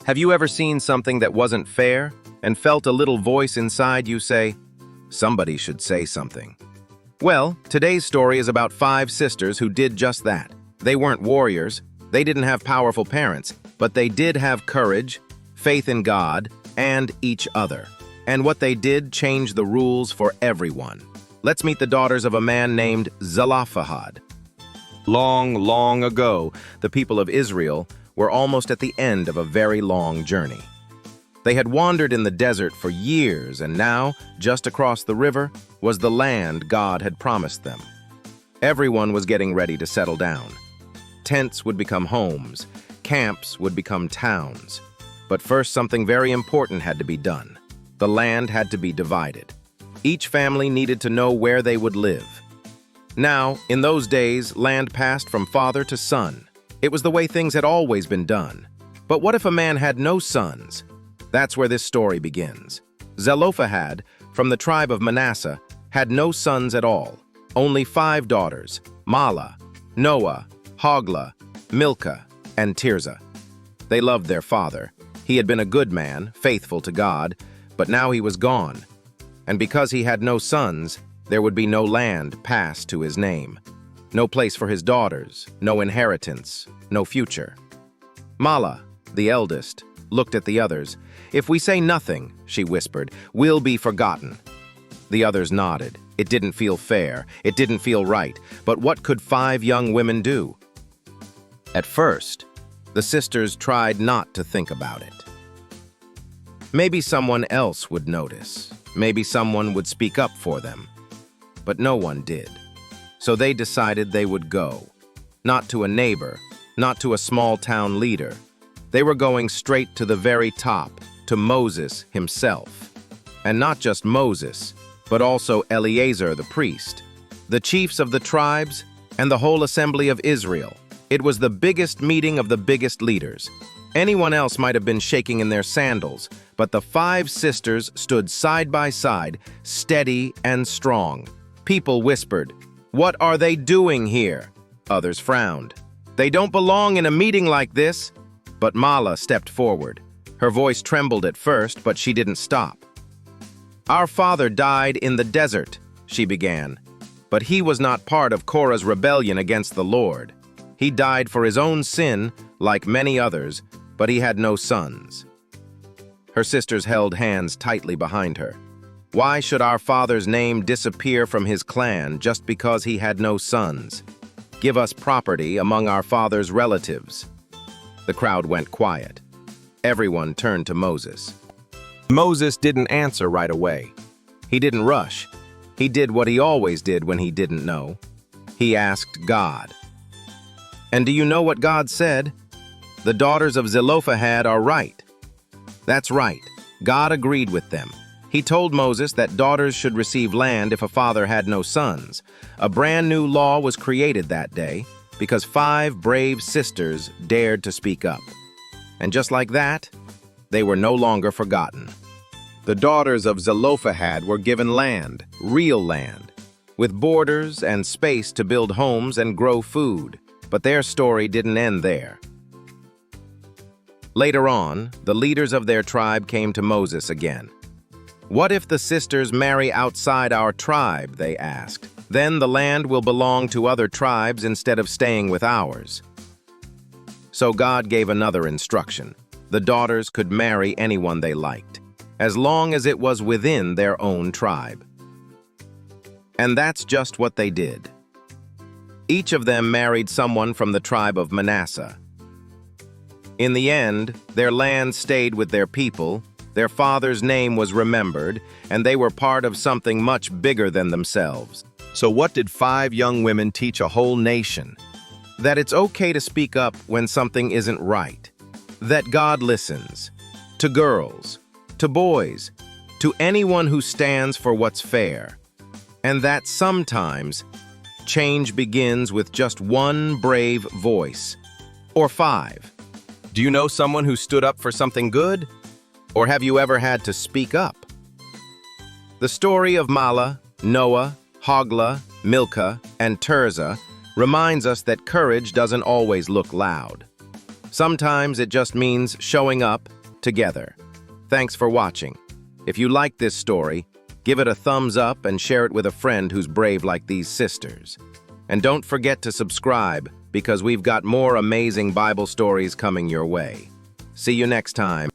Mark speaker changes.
Speaker 1: Have you ever seen something that wasn't fair and felt a little voice inside you say, "Somebody should say something"? Well, today's story is about 5 sisters who did just that. They weren't warriors, they didn't have powerful parents, but they did have courage, faith in God, and each other. And what they did changed the rules for everyone. Let's meet the daughters of a man named Zelophehad. Long, long ago, the people of Israel were almost at the end of a very long journey. They had wandered in the desert for years, and now, just across the river, was the land God had promised them. Everyone was getting ready to settle down. Tents would become homes, camps would become towns. But first, something very important had to be done. The land had to be divided. Each family needed to know where they would live. Now, in those days, land passed from father to son. It was the way things had always been done. But what if a man had no sons? That's where this story begins. Zelophehad, from the tribe of Manasseh, had no sons at all, only 5 daughters: Mahlah, Noah, Hoglah, Milcah, and Tirzah. They loved their father. He had been a good man, faithful to God, but now he was gone. And because he had no sons, there would be no land passed to his name. No place for his daughters, no inheritance, no future. Mahlah, the eldest, looked at the others. "If we say nothing," she whispered, "we'll be forgotten." The others nodded. It didn't feel fair. It didn't feel right. But what could 5 young women do? At first, the sisters tried not to think about it. Maybe someone else would notice. Maybe someone would speak up for them. But no one did. So they decided they would go. Not to a neighbor, not to a small-town leader. They were going straight to the very top, to Moses himself. And not just Moses, but also Eleazar the priest, the chiefs of the tribes, and the whole assembly of Israel. It was the biggest meeting of the biggest leaders. Anyone else might have been shaking in their sandals, but the 5 sisters stood side by side, steady and strong. People whispered, "What are they doing here?" Others frowned. "They don't belong in a meeting like this." But Mahlah stepped forward. Her voice trembled at first, but she didn't stop. "Our father died in the desert," she began. "But he was not part of Korah's rebellion against the Lord. He died for his own sin, like many others, but he had no sons." Her sisters held hands tightly behind her. Why should our father's name disappear from his clan just because he had no sons? Give us property among our father's relatives. The crowd went quiet. Everyone turned to Moses. Moses didn't answer right away. He didn't rush. He did what he always did when he didn't know. He asked God. And do you know what God said? The daughters of Zelophehad are right. That's right. God agreed with them. He told Moses that daughters should receive land if a father had no sons. A brand new law was created that day because 5 brave sisters dared to speak up. And just like that, they were no longer forgotten. The daughters of Zelophehad were given land, real land, with borders and space to build homes and grow food. But their story didn't end there. Later on, the leaders of their tribe came to Moses again. "What if the sisters marry outside our tribe?" they asked. "Then the land will belong to other tribes instead of staying with ours." So God gave another instruction. The daughters could marry anyone they liked, as long as it was within their own tribe. And that's just what they did. Each of them married someone from the tribe of Manasseh. In the end, their land stayed with their people, their father's name was remembered, and they were part of something much bigger than themselves. So what did 5 young women teach a whole nation? That it's okay to speak up when something isn't right. That God listens. To girls, to boys, to anyone who stands for what's fair. And that sometimes change begins with just one brave voice. Or 5. Do you know someone who stood up for something good? Or have you ever had to speak up? The story of Mahlah, Noah, Hoglah, Milcah, and Tirzah reminds us that courage doesn't always look loud. Sometimes it just means showing up together. Thanks for watching. If you like this story, give it a thumbs up and share it with a friend who's brave like these sisters. And don't forget to subscribe because we've got more amazing Bible stories coming your way. See you next time.